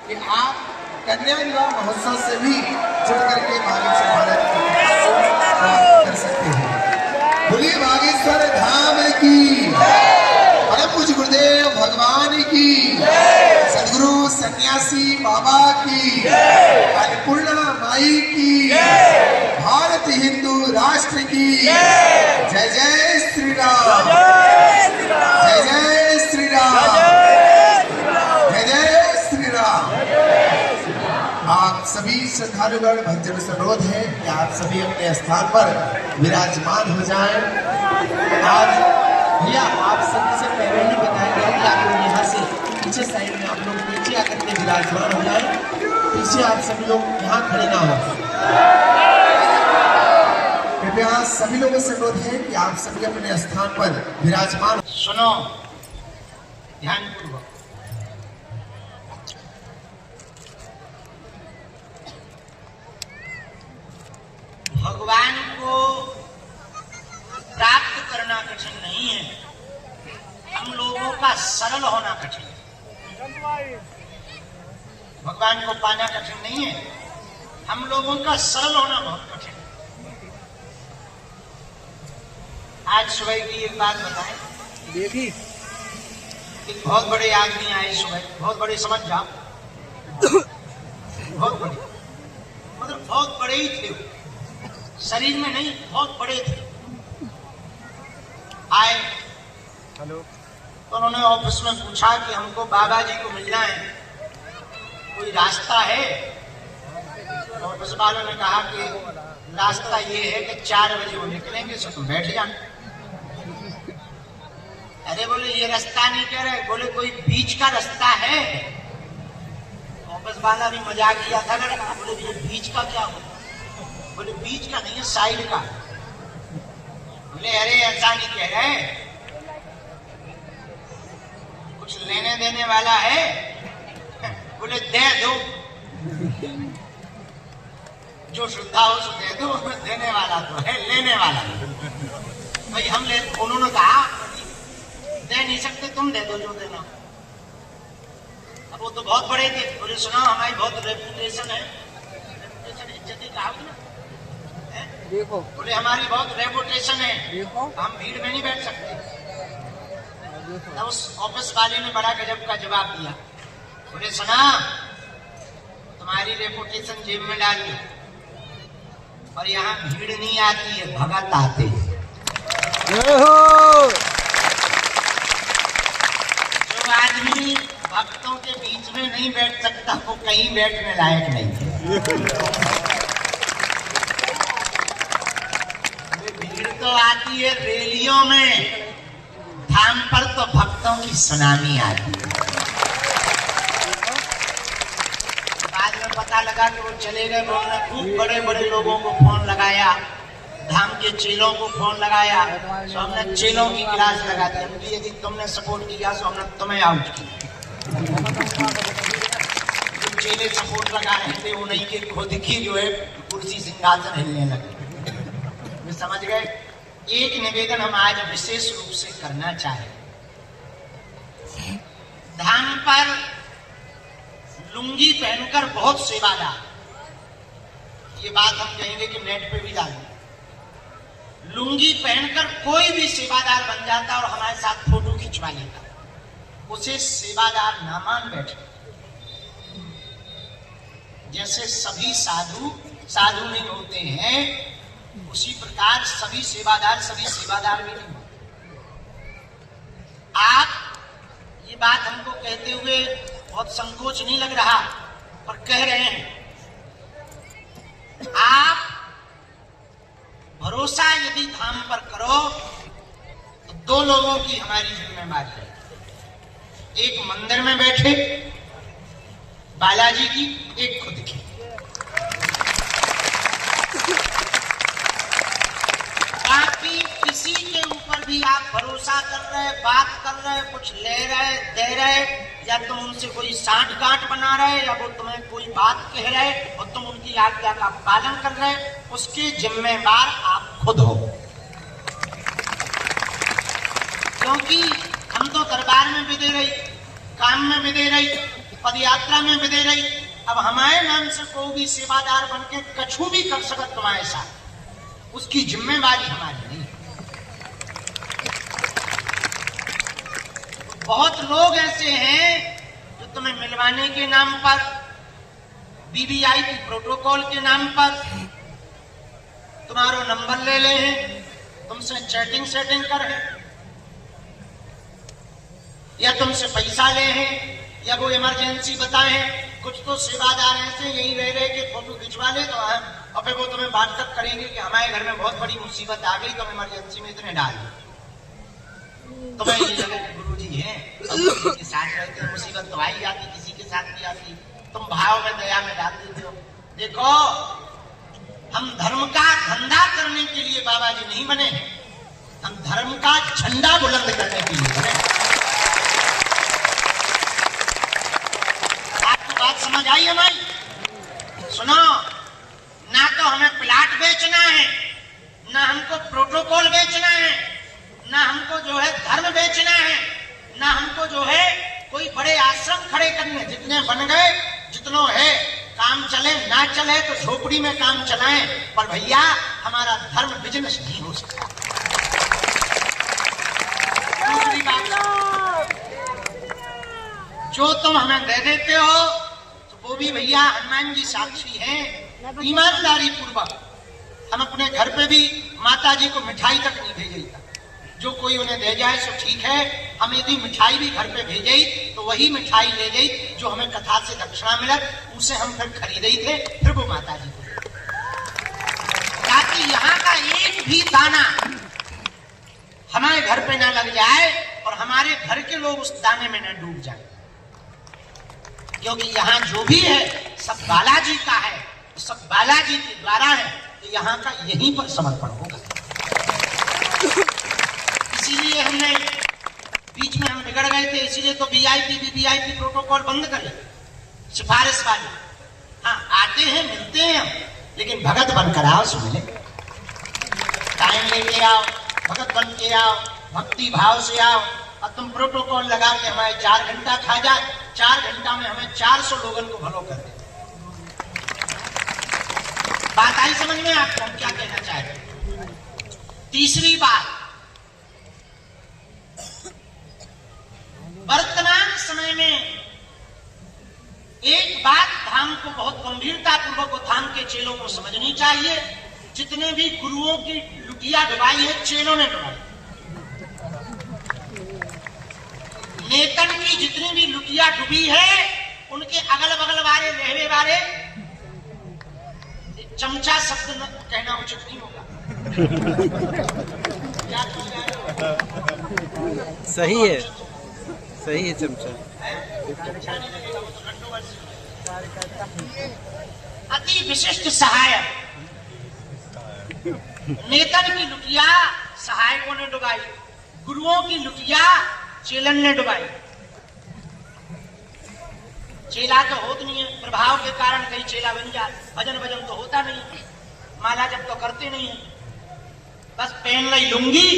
कि आप कन्या विवाह महोत्सव से भी जुड़ करके बागेश्वर भारत को प्राप्त कर सकते हैं। बोलिए बागेश्वर धाम की, परम पूज्य गुरुदेव भगवान की, सदगुरु सन्यासी बाबा की, अन्नपूर्णा माई की, भारत हिंदू राष्ट्र की जय जय श्री राम, जय जय श्री राम, जय जय श्री राम। आप सभी श्रद्धालुगण भक्तजनों से अनुरोध है कि आप सभी अपने स्थान पर विराजमान हो जाएं। आज भैया आप सभी से पहले ही बताया गया कि आप लोग यहाँ से पीछे साइड में आप लोग नीचे आकर के विराजमान हो जाएं। पीछे आप सभी लोग यहाँ खड़े ना हो। कृपया सभी लोगों से अनुरोध है कि आप सभी अपने स्थान पर विराजमान। सुनो ध्यानपूर्वक, भगवान को प्राप्त करना कठिन नहीं है, हम लोगों का सरल होना कठिन है। भगवान को पाना कठिन नहीं है, हम लोगों का सरल होना बहुत कठिन है। आज सुबह की एक बात बताएं। देखी एक बहुत बड़े आदमी आए सुबह, बहुत बड़े समझ जाओ, बहुत बड़े, मतलब बहुत बड़े ही थे, शरीर में नहीं, बहुत बड़े थे। आए, हेलो, तो उन्होंने ऑफिस में पूछा कि हमको बाबा जी को मिलना है, कोई रास्ता है? ऑफिस वालों ने कहा कि रास्ता ये है कि 4 बजे वो निकलेंगे, सो तुम बैठ जाना। अरे बोले ये रास्ता नहीं कह रहे, बोले कोई बीच का रास्ता है। ऑफिस वाला भी मजाक किया था लड़का, बोले ये बीच का क्या हो? बोले बीच का नहीं है, साइड का। बोले अरे ऐसा नहीं कह रहे, कुछ लेने देने वाला है? बोले दे दो, जो श्रद्धा हो सो दे दो, देने वाला तो है, लेने वाला भाई हम ले। उन्होंने कहा दे नहीं सकते, तुम दे दो जो देना। अब वो तो बहुत बड़े थे, बोले सुना हमारी बहुत रेपुटेशन है, रेपुटेशन इज्जत कहा ना, देखो बोले हमारी बहुत रेपुटेशन है, देखो हम भीड़ में नहीं बैठ सकते। तब उस ऑफिस वाले ने बड़ा गजब का जवाब दिया, बोले सुना तुम्हारी रेपुटेशन जेब में डाल दी, और यहाँ भीड़ नहीं आती है, भगत आते हैं। जो आदमी भक्तों के बीच में नहीं बैठ सकता वो कहीं बैठने लायक नहीं है। भीड़ तो आती है रैलियों में, धाम पर तो भक्तों की सुनामी आती है। बाद में पता लगा कि वो चले गए, उन्होंने खूब बड़े बड़े लोगों को फोन लगाया, धाम के चेलों को फोन लगाया, तो हमने चेलों की क्लास लगा दी, हमने यदि तुमने सपोर्ट किया तो हमने तुम्हें आउट किया। जो चेले सपोर्ट लगा रहे थे उन्हीं के खुद की जो है कुर्सी सिंहासन हिलने लगे। समझ गए? एक निवेदन हम आज विशेष रूप से करना चाहें। धाम पर लुंगी पहनकर बहुत सेवादार, ये बात हम कहेंगे कि नेट पे भी डालें। लुंगी पहनकर कोई भी सेवादार बन जाता और हमारे साथ फोटो खिंचवा लेता, उसे सेवादार ना मान बैठे। जैसे सभी साधु साधु नहीं होते हैं, उसी प्रकार सभी सेवादार भी नहीं होते। आप ये बात हमको कहते हुए बहुत संकोच नहीं लग रहा, पर कह रहे हैं। आप भरोसा यदि धाम पर करो तो 2 लोगों की हमारी जिम्मेदारी है। एक मंदिर में बैठे बालाजी की, एक खुद की। बाकी किसी के ऊपर भी आप भरोसा कर रहे, बात कर रहे, कुछ ले रहे, दे रहे, या तुम उनसे कोई साठ गांठ बना रहे, या वो तुम्हें कोई बात कह रहे और तुम उनकी आज्ञा का पालन कर रहे, उसके जिम्मेदार आप खुद हो। क्योंकि हम तो दरबार में भी दे रही, काम में भी दे रही, पद यात्रा में विदे रही। अब हमारे नाम से कोई भी सेवादार बन के कछु भी कर सकत तुम्हारे साथ, उसकी जिम्मेवारी हमारी नहीं। बहुत लोग ऐसे हैं जो तुम्हें मिलवाने के नाम पर, वीवीआईपी प्रोटोकॉल के नाम पर तुम्हारा नंबर ले ले हैं, तुमसे चैटिंग सेटिंग कर है, या तुमसे पैसा ले हैं, या वो इमरजेंसी बताए हैं। कुछ तो सेवादार ऐसे यही रह रहे कि फोटो खिंचवा ले तो और फिर वो तुम्हें व्हाट्सएप करेंगे कि हमारे घर में बहुत बड़ी मुसीबत आ गई तो हम इमरजेंसी में इतने डाल दो। तुम्हें ये लगे कि गुरु जी है, किसी के साथ रहते हैं मुसीबत तो आई जाती, किसी के साथ भी आती, तुम भाव में दया में डाल देते हो। देखो, हम धर्म का धंधा करने के लिए बाबा जी नहीं बने, हम धर्म का झंडा बुलंद करने के लिए बने। आपको बात समझ आई हमारी? सुनो, ना तो हमें प्लाट बेचना है, ना हमको प्रोटोकॉल बेचना है, ना हमको जो है धर्म बेचना है, ना हमको जो है कोई बड़े आश्रम खड़े करने। जितने बन गए, जितनो है, काम चले ना चले तो झोपड़ी में काम चलाएं, पर भैया हमारा धर्म बिजनेस नहीं हो सकता। दूसरी बात, जो तुम हमें दे देते हो तो वो भी भैया हनुमान जी साक्षी हैं, ईमानदारी पूर्वक हम अपने घर पे भी माता जी को मिठाई तक नहीं भेजे। जो कोई उन्हें दे जाए सो ठीक है, हम यदि मिठाई भी घर पे भेजे तो वही मिठाई ले गई जो हमें कथा से दक्षिणा मिलत, उसे हम फिर खरीदे थे, फिर वो माता जी को, ताकि यहाँ का एक भी दाना हमारे घर पे ना लग जाए और हमारे घर के लोग उस दाने में न डूब जाए। क्योंकि यहाँ जो भी है सब बालाजी का है, सब बालाजी के द्वारा है, तो यहाँ का यहीं पर समर्पण होगा। इसीलिए हमने बीच में हम बिगड़ गए थे, इसीलिए तो वीवीआईपी प्रोटोकॉल बंद करे, सिफारिश वाले। हाँ, आते हैं, मिलते हैं हम, लेकिन भगत बनकर आओ, सो मिले। टाइम लेके आओ, भगत बन के आओ, भक्ति भाव से आओ। और तुम प्रोटोकॉल लगा के हमारे 4 घंटा खा जाए, 4 घंटा में हमें 400 लोगों को भलो कर दे। बात आई समझ में आपको हम क्या कहना चाहते हैं? तीसरी बात, वर्तमान समय में एक बात धाम को बहुत गंभीरता पूर्वक धाम के चेलों को समझनी चाहिए। जितने भी गुरुओं की लुटिया डुबाई है, चेलों ने डुबाई। नेतन की जितनी भी लुटिया डुबी है, उनके अगल बगल वाले रहने वाले, चमचा शब्द कहना उचित नहीं होगा। क्या सही है, सही है, चमचा। अति विशिष्ट सहायक नेतन की लुटिया सहायकों ने डुबाई, गुरुओं की लुटिया चेलन ने डुबाई। चेला तो होता नहीं है, प्रभाव के कारण कई चेला बन जाए, भजन भजन तो होता नहीं, माला जब तो करते नहीं है, बस पहन ली लुंगी,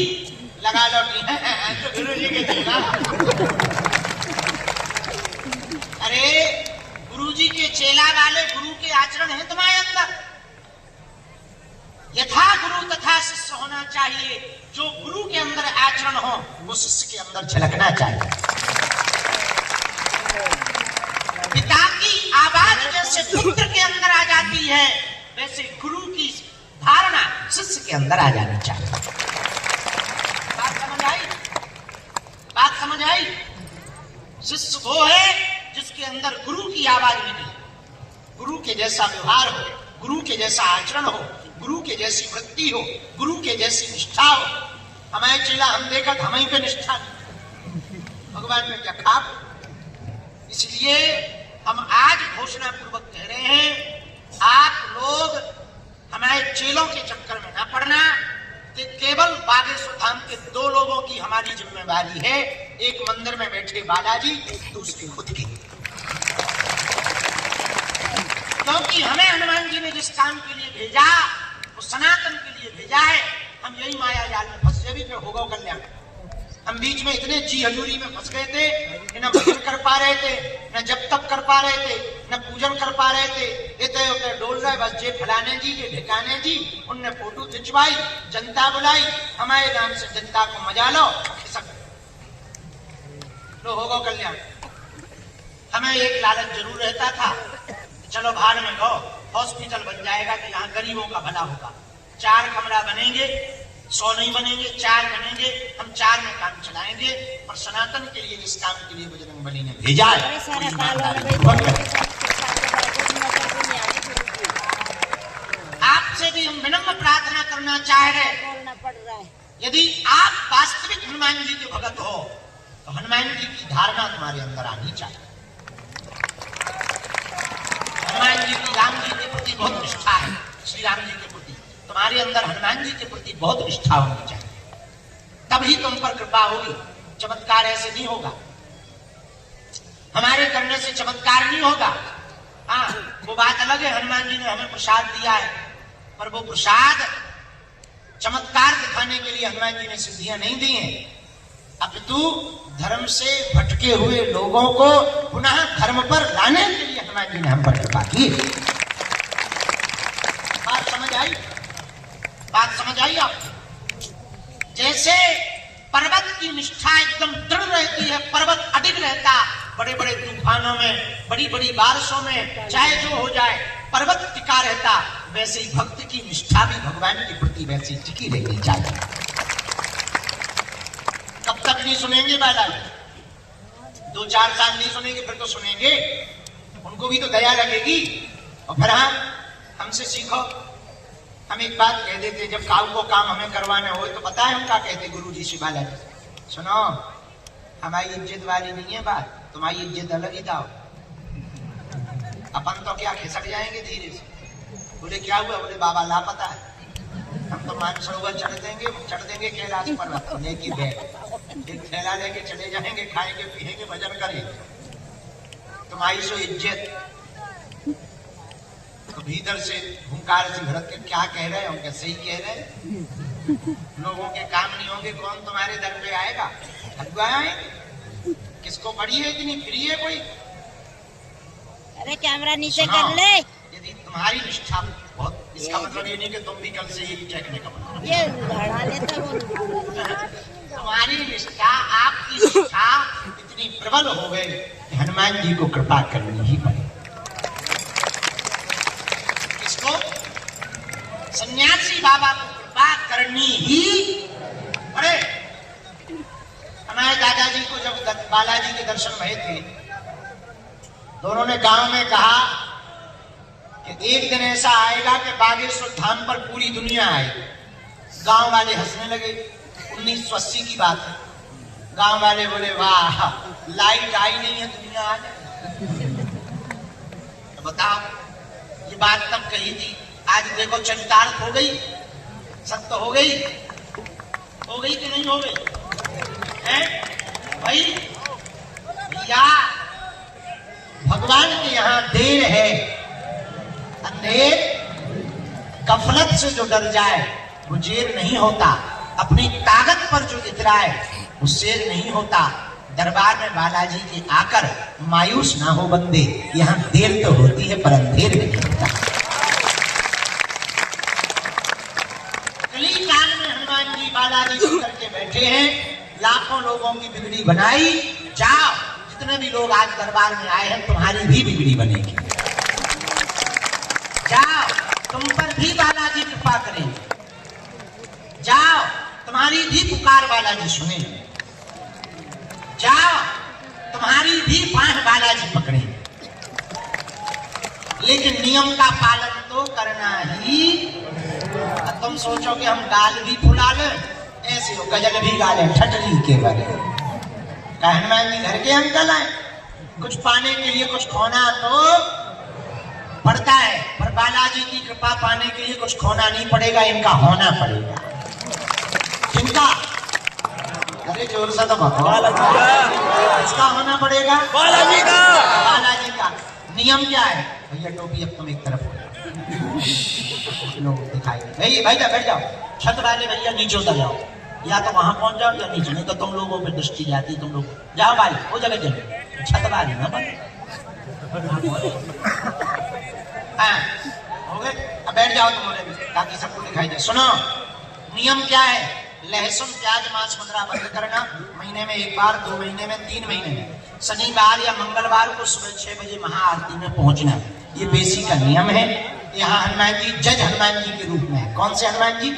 लगा लो तो गुरु जी के चेला। अरे गुरु जी के चेला वाले गुरु के आचरण है तुम्हारे अंदर। यथा गुरु तथा शिष्य होना चाहिए। जो गुरु के अंदर आचरण हो वो शिष्य के अंदर झलकना चाहिए। पिता की आवाज जैसे पुत्र के अंदर आ जाती है, वैसे गुरु की धारणा शिष्य के अंदर आ जानी चाहिए। बात समझ आई? बात समझ आई? शिष्य वो है जिसके अंदर गुरु की आवाज निकले, गुरु के जैसा व्यवहार हो, गुरु के जैसा आचरण हो, गुरु के जैसी वृत्ति हो, गुरु के जैसी निष्ठा हो। हमारे चेला हम देखा हमें पे निष्ठा नहीं, भगवान ने क्या खा। इसलिए हम आज घोषणा पूर्वक कह रहे हैं, आप लोग हमारे चेलों के चक्कर में ना पड़ना। कि केवल बागेश्वर धाम के 2 लोगों की हमारी जिम्मेवारी है, एक मंदिर में बैठे बालाजी, दूसरी खुद की। क्योंकि हमें हनुमान जी ने जिस काम के लिए भेजा वो सनातन के लिए भेजा है। हम यही माया जाल में फंसे भी, फिर होगा कल्याण। हम बीच में इतने जी हजूरी में फंस गए थे कि न भजन कर पा रहे थे, न जब तक कर पा रहे थे, न पूजन कर पा रहे थे। इतने उतने डोल रहे बस जे फलाने जी जे ढिकाने जी, उनने फोटो खिंचवाई, जनता बुलाई, हमारे नाम से जनता को मजा लो, खिसक लो, होगा कल्याण। हमें एक लालच जरूर रहता था, चलो भाड़ में गो, हॉस्पिटल बन जाएगा कि यहाँ गरीबों का भला होगा। 4 कमरा बनेंगे, 100 नहीं बनेंगे, 4 बनेंगे, हम 4 में काम चलाएंगे। और सनातन के लिए, इस काम के लिए बजरंगबली ने भेजा है। आपसे भी हम विनम्र प्रार्थना करना चाह रहे, यदि आप वास्तविक हनुमान जी के भगत हो तो हनुमान जी की धारणा तुम्हारे अंदर आनी चाहिए। हनुमान जी की राम जी के प्रति बहुत निष्ठा है, श्री राम जी के प्रति तुम्हारे अंदर हनुमान जी के प्रति बहुत निष्ठा होनी चाहिए, तभी तुम पर कृपा होगी। चमत्कार ऐसे नहीं होगा, हमारे करने से चमत्कार नहीं होगा। हाँ, वो बात अलग है, हनुमान जी ने हमें प्रसाद दिया है, पर वो प्रसाद चमत्कार दिखाने के लिए हनुमान जी ने सिद्धियां नहीं दी हैं, अपितु धर्म से भटके हुए लोगों को पुनः धर्म पर लाने के लिए हनुमान जी ने हम पर कृपा की। बात समझ आई? बात समझ आई आपको? जैसे पर्वत की निष्ठा एकदम दृढ़ रहती है, पर्वत अडिग रहता, बड़े बड़े तूफानों में, बड़ी बड़ी बारिशों में, चाहे जो हो जाए पर्वत टिका रहता, वैसे ही भक्त की निष्ठा भी भगवान के प्रति वैसी टिकी रहनी चाहिए। कब तक नहीं सुनेंगे बालाजी? 2-4 साल नहीं सुनेंगे, फिर तो सुनेंगे, उनको भी तो दया लगेगी। और फिर हाँ, हमसे सीखो। हम एक बात कह देते, जब काऊ को काम हमें करवाना हो तो पता है हम क्या कहते गुरु जी से, बालाजी सुनो, हमारी इज्जत वाली नहीं है बात, तुम्हारी इज्जत अलग ही था। अपन तो क्या खिसक जाएंगे धीरे से। बोले क्या हुआ? बोले बाबा लापता है। हम तो मानसरोवर चढ़ देंगे कैलाश पर्वत लेके बैग, एक थैला लेके चले जाएंगे, खाएंगे पिएंगे भजन करेंगे, तुम्हारी सो इज्जत। तो भीतर से हुंकार से भरत के क्या कह रहे हैं? उनके सही कह रहे हैं, लोगों के काम नहीं होंगे, कौन तुम्हारे दर पे आएगा? हलवा आएंगे, किसको पड़ी है इतनी फ्री है कोई? अरे कैमरा नीचे कर ले। यदि तुम्हारी निष्ठा बहुत, इसका मतलब ये नहीं कि तुम भी कल से यही चेकने का मतलब, ये उघाड़ा लेता वो। तुम्हारी निष्ठा, आपकी निष्ठा इतनी प्रबल हो गई कि हनुमान जी को कृपा करनी ही पड़े। किसको? सन्यासी बाबा को कृपा करनी ही पड़े। हमारे दादाजी को जब बालाजी के दर्शन भये थे, दोनों ने गांव में कहा कि एक दिन ऐसा आएगा कि बागेश्वर धाम पर पूरी दुनिया आएगी। गांव वाले हंसने लगे। 1980 की बात है। गांव वाले बोले वाह, लाइट आई नहीं है, दुनिया आ जाए। तो बताओ, ये बात तब कही थी, आज देखो चरितार्थ हो गई, सत्य हो गई कि नहीं हो गई? हैं भाई? भैया भगवान के यहाँ देर है, अंधेर गफलत से जो डर जाए वो जेर नहीं होता, अपनी ताकत पर जो इतराए वो शेर नहीं होता। दरबार में बालाजी के आकर मायूस ना हो बंदे, यहाँ देर तो होती है पर अंधेर नहीं होता। कली काल में हनुमान जी बालाजी करके बैठे हैं, लाखों लोगों की बिगड़ी बनाई। जाओ, जितने भी लोग आज दरबार में आए हैं, तुम्हारी भी बिगड़ी बनेगी। जाओ, तुम पर भी बालाजी कृपा करेंगे। जाओ, तुम्हारी भी पुकार बालाजी सुनेंगे। जाओ, तुम्हारी भी बाह बालाजी पकड़ेंगे। लेकिन नियम का पालन तो करना ही। तुम सोचो कि हम गाल भी फुला लें, ऐसे हो गजल भी गा लें ठटरी के बगैर। हनुमान जी घर के अंकल आए, कुछ पाने के लिए कुछ खोना तो पड़ता है, पर बालाजी की कृपा पाने के लिए कुछ खोना नहीं पड़ेगा, इनका होना पड़ेगा। किनका? अरे जोर से तो भगवान, इसका होना पड़ेगा बालाजी का। बालाजी का नियम क्या है? भैया टोपी अब तुम एक तरफ हो जाओ, लोग दिखाई। भैया बैठ जाओ, छत वाले भैया नीचे उतर जाओ, या तो वहां पहुंच जाओ या नीचे, नहीं तो तुम लोगों पे दृष्टि जाती है। तुम लोग जाओ भाई, वो जगह चलो, छत वाली ना बन। हाँ, हो गए, अब बैठ जाओ तुम ताकि सबको दिखाई दे। सुनो, नियम क्या है? लहसुन प्याज मांस मदिरा बंद करना, महीने में 1 बार, 2 महीने में, 3 महीने में, शनिवार या मंगलवार को सुबह 6 बजे महाआरती में पहुंचना। ये बेसिक का नियम है। यहाँ हनुमान जी जज हनुमान जी के रूप में है। कौन से हनुमान जी?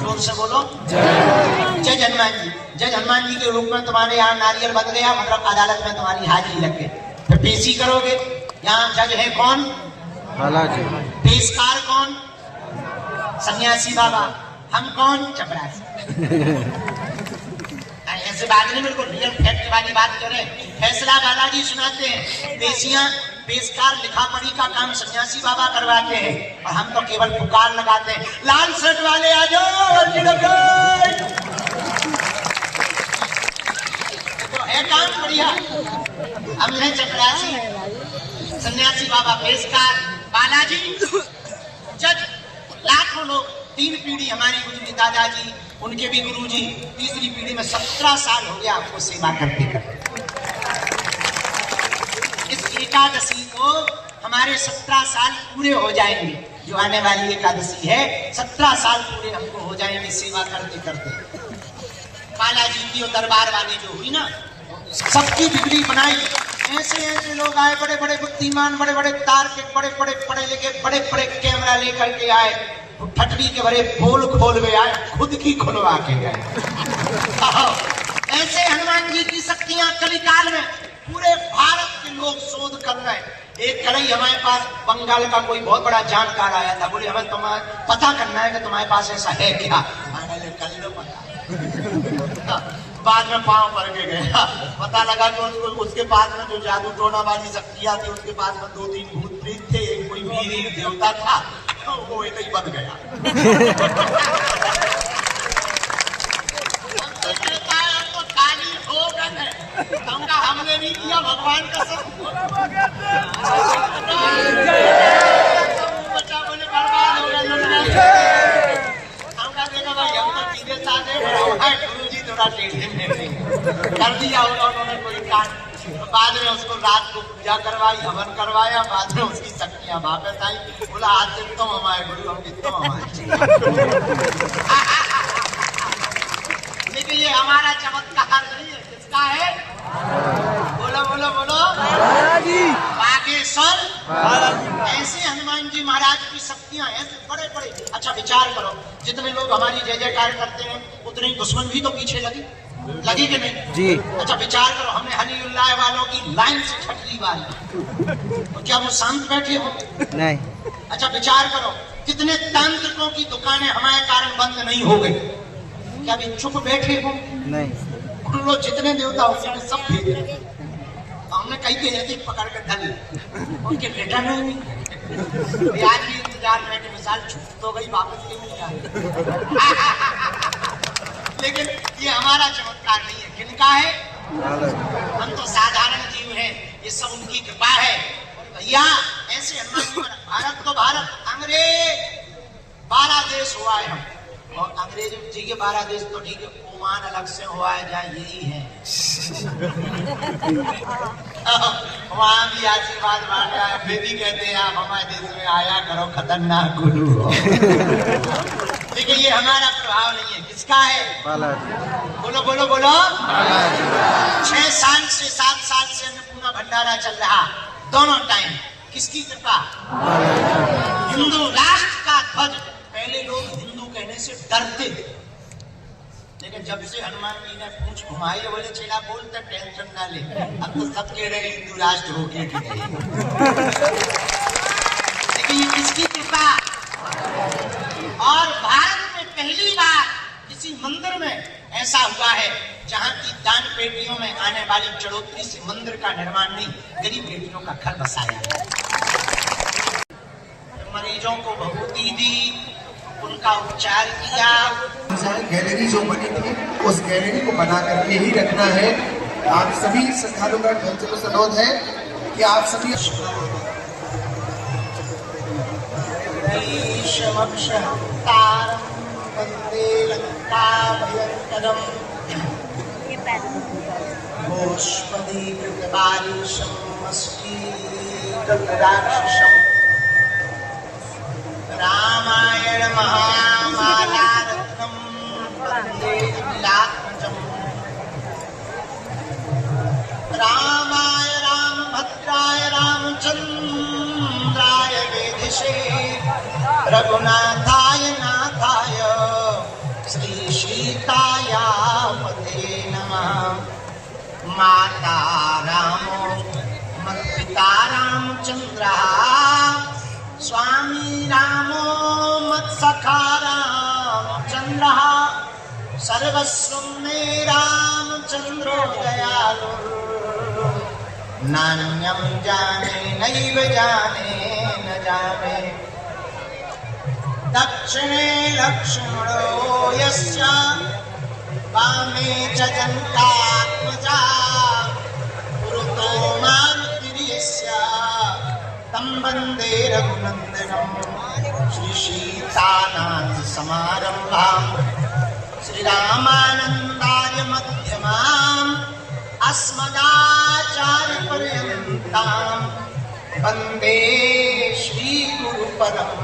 जोर से बोलो, जज हनुमान जी। जज हनुमान जी के रूप में तुम्हारे यहाँ नारियल बन गया, मतलब अदालत में तुम्हारी हाजिरी लग गई, फिर पेशी करोगे। यहाँ जज है कौन? बालाजी। पेशकार कौन? सन्यासी बाबा। हम कौन? चपरासी। ऐसे बात नहीं, बिल्कुल रियल फैक्ट वाली बात करें। फैसला बालाजी सुनाते हैं, पेशियां पेशकार लिखा पढ़ी का काम सन्यासी बाबा करवाते हैं, और हम तो केवल पुकार लगाते हैं, लाल शर्ट वाले आ जाओ। तो है काम बढ़िया। हम हैं चपरासी, सन्यासी बाबा पेशकार, बालाजी जज। लाखों लोग, 3 पीढ़ी हमारी गुजरी, दादाजी, उनके भी गुरुजी, तीसरी पीढ़ी में 17 साल हो गया आपको सेवा करते करते। इस एकादशी को हमारे 17 साल पूरे हो जाएंगे। जो आने वाली एकादशी है, 17 साल पूरे हमको हो जाएंगे सेवा करते करते। बालाजी की दरबार वाली जो हुई ना, सबकी बिगड़ी बनाई। ऐसे ऐसे लोग आए, बड़े बड़े बुद्धिमान, बड़े बड़े तार के, बड़े बड़े पढ़े लिखे, बड़े बड़े कैमरा लेकर के आए, ठटरी के बड़े पोल खोल गए आए, खुद की खुलवा के गए। ऐसे हनुमान जी की शक्तियां कलिकाल में पूरे भारत के लोग शोध कर रहे हैं। एक कड़ई हमारे पास बंगाल का कोई बहुत बड़ा जानकार आया था, बोले हमें तुम्हारा पता करना है कि तुम्हारे पास ऐसा है क्या। कर लो पता। बाद में पांव पड़ के गया, पता लगा कि उसके पास में जो जादू टोना वाली शक्तियां थी, उसके पास में 2-3 भूत प्रेत थे, एक कोई वीर देवता था, तो वो एक ही बन गया। तो खाली हो गए, हमने नहीं किया, भगवान का सब बच्चा बोले बर्बाद हो गया। हमका देखा भाई, हम तो सीधे साधे गुरु जी थोड़ा टेढ़े मेढ़े कर दिया उन्होंने कोई काम। बाद में उसको रात को पूजा करवाई, हवन करवाया, बाद में उसकी शक्तियां वापस आई। बोला आज से तुम हमारे गुरु, हम तुम हमारे। लेकिन ये हमारा चमत्कार नहीं है, किसका है? बोलो बोलो बोलो, बागेश्वर। ऐसे हनुमान जी महाराज की शक्तियां ऐसे बड़े बड़े। अच्छा विचार करो, जितने लोग हमारी जय जयकार करते हैं, उतने दुश्मन भी तो पीछे लगी कि नहीं जी? अच्छा विचार करो, हमने हलीउल्लाह वालों की लाइन से ठटरी वाली, तो क्या वो शांत बैठे हो? नहीं। अच्छा विचार करो, कितने तांत्रिकों की दुकानें हमारे कारण बंद नहीं हो गई, क्या भी चुप बैठे हो? नहीं। उन लोग जितने देवता होंगे सब भेजे, हमने कई के ऐसे पकड़ कर धर उनके बेटा नहीं। आज भी इंतजार में कि मिसाल छूट तो गई, वापस क्यों नहीं आए? लेकिन ये हमारा चमत्कार नहीं है, किनका है? हम तो साधारण जीव हैं, ये सब उनकी कृपा है। भैया ऐसे हनुमान, भारत तो भारत, अंग्रेज 12 देश हुआ है हम, और अंग्रेज ठीक है 12 देश तो ठीक है, ओमान अलग से हुआ है जहाँ यही है। वहां भी आशीर्वाद बांटा है, फिर भी कहते हैं आप हमारे देश में आया करो, खतरनाक गुरु हो। लेकिन ये हमारा प्रभाव नहीं है, किसका है? बोलो बोलो बोलो। 6 साल से 7 साल से अन्नपूर्णा भंडारा चल रहा, दोनों टाइम किसकी कृपा? हिंदू राष्ट्र का ध्वज। पहले लोग हिंदू कहने से डरते थे, लेकिन जब से हनुमान जी ने पूंछ घुमाई, बोले चला बोलते टेंशन ना ले, अब तो सब कह रहे हिंदू राष्ट्र हो गया। लेकिन ये किसकी कृपा? और भारत में पहली बार किसी मंदिर में ऐसा हुआ है जहाँ की दान पेटियों में आने वाली चढ़ोतरी से मंदिर का निर्माण नहीं, गरीब बेटियों का घर बसाया है। मरीजों को भभूति दी, उनका उपचार किया। गैलरी जो बनी थी, उस गैलरी को बना करके ही रखना है। आप सभी श्रद्धालुओं का अनुरोध है कि आप सभी ईश वक्ष तारम वन्दे लङ्काभयङ्करम् ये पैर गोष्पदीकृतबालिशं मस्कीकृतराक्षसम् रामायण महामालारत्नं वन्दे अखिलात्मजम् रामाय रामभद्राय रामचन्द्राय वेदिषे रघुनाथाय नाथाय श्रीसीताया पते नमः। माता रामो मत्पिता रामचन्द्रः स्वामी रामो मत्सखा रामचन्द्रः सर्वस्वं मे रामचन्द्रो दयालुः नान्यं जाने नैव जाने न जाने दक्षिणे लक्ष्मणो यस्य वामे च जनकात्मजा पुरतो मारुतिर्यस्य तं वन्दे रघुनन्दनं श्रीसीतानाथसमारम्भां श्रीरामानन्दार्यमध्यमाम् अस्मदाचार्यपर्यन्तां वन्दे श्रीगुरुपरम्पराम्।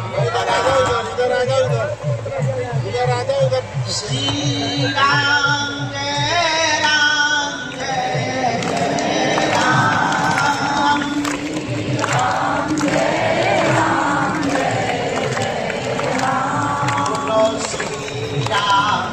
श्रीराम जय राम जय जय राम बोलो श्रीराम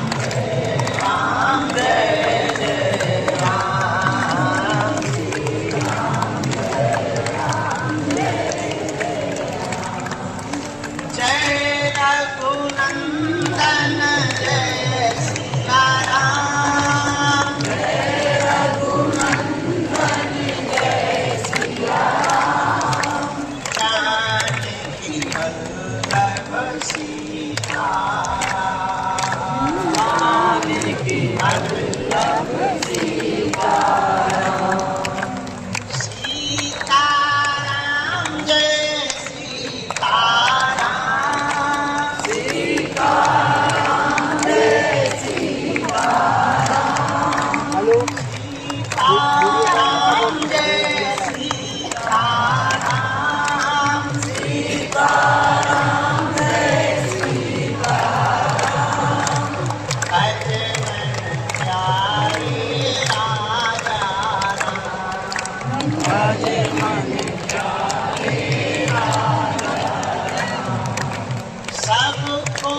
सबको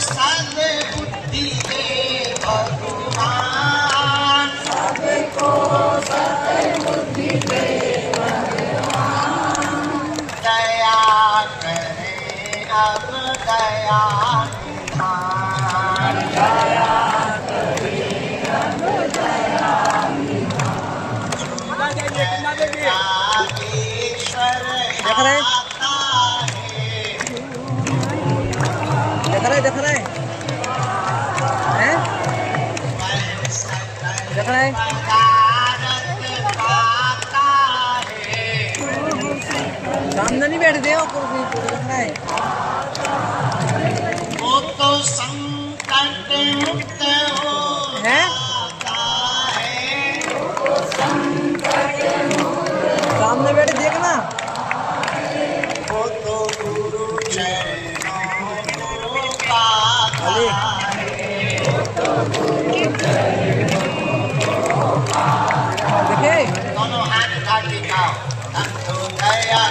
सद्बुद्धि दे भगवान, सबको सद्बुद्धि दे भगवान। दया करें अब दया निधान, दया करें अब दया निधान। ईश्वर देख रहे हैं? देख रहे हैं? सामने नहीं बैठ दे देख रहा है। वो तो संकट मुक्त हो है? सामने बैठ देखना। वो तो गुरु चरणों को पाता है। देखे? दोनों हाथ उठा के गाओ। हम तो दया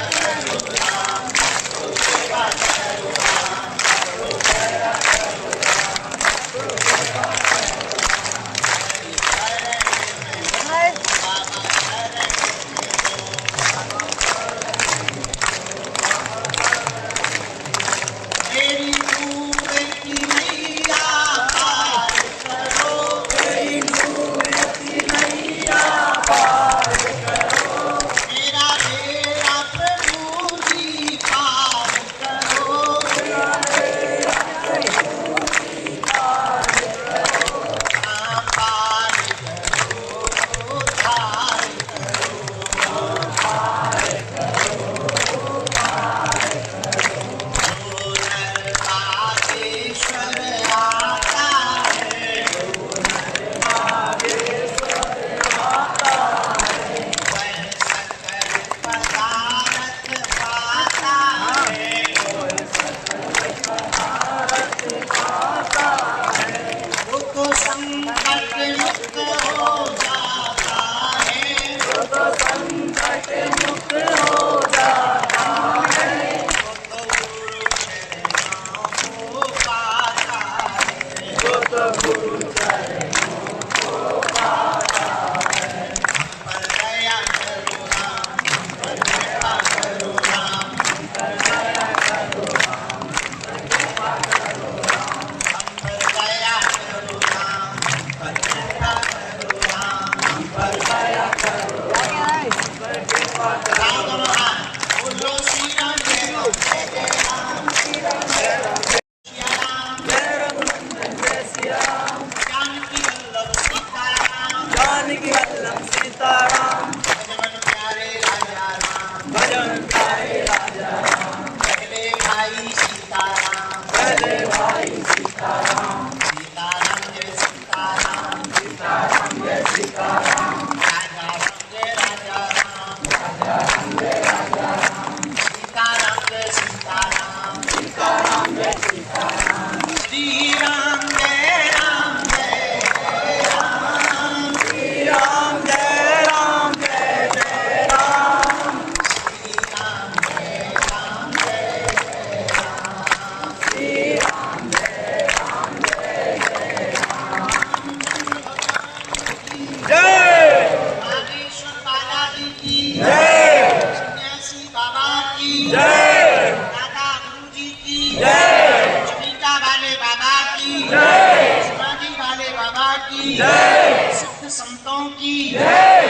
की जय, दादा गुरु जी की जय, चमीटा वाले बाबा की जय, समाधि वाले बाबा की जय, सिद्ध संतों की जय,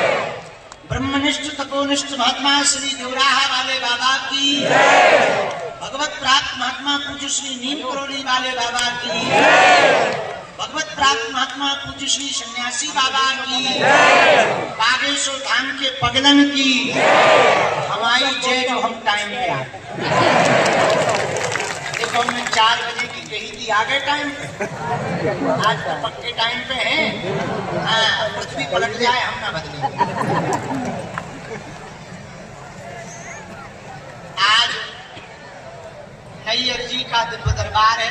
ब्रह्मनिष्ठ तपोनिष्ठ महात्मा श्री देवराहा वाले बाबा की जय, भगवत प्राप्त महात्मा पूज्य श्री नीम करोली वाले बाबा की जय, भगवत प्राप्त महात्मा पूज्य श्री सन्यासी बाबा की जय, बागेश्वर धाम के पगलन की जय, हमारी जय जो हम टाइम पे आ देखो मैं 4 बजे की कही थी, आ गए टाइम पे, आज तो पक्के टाइम पे हैं। हाँ, पृथ्वी पलट जाए हम ना बदले। आज नई अर्जी का दरबार है।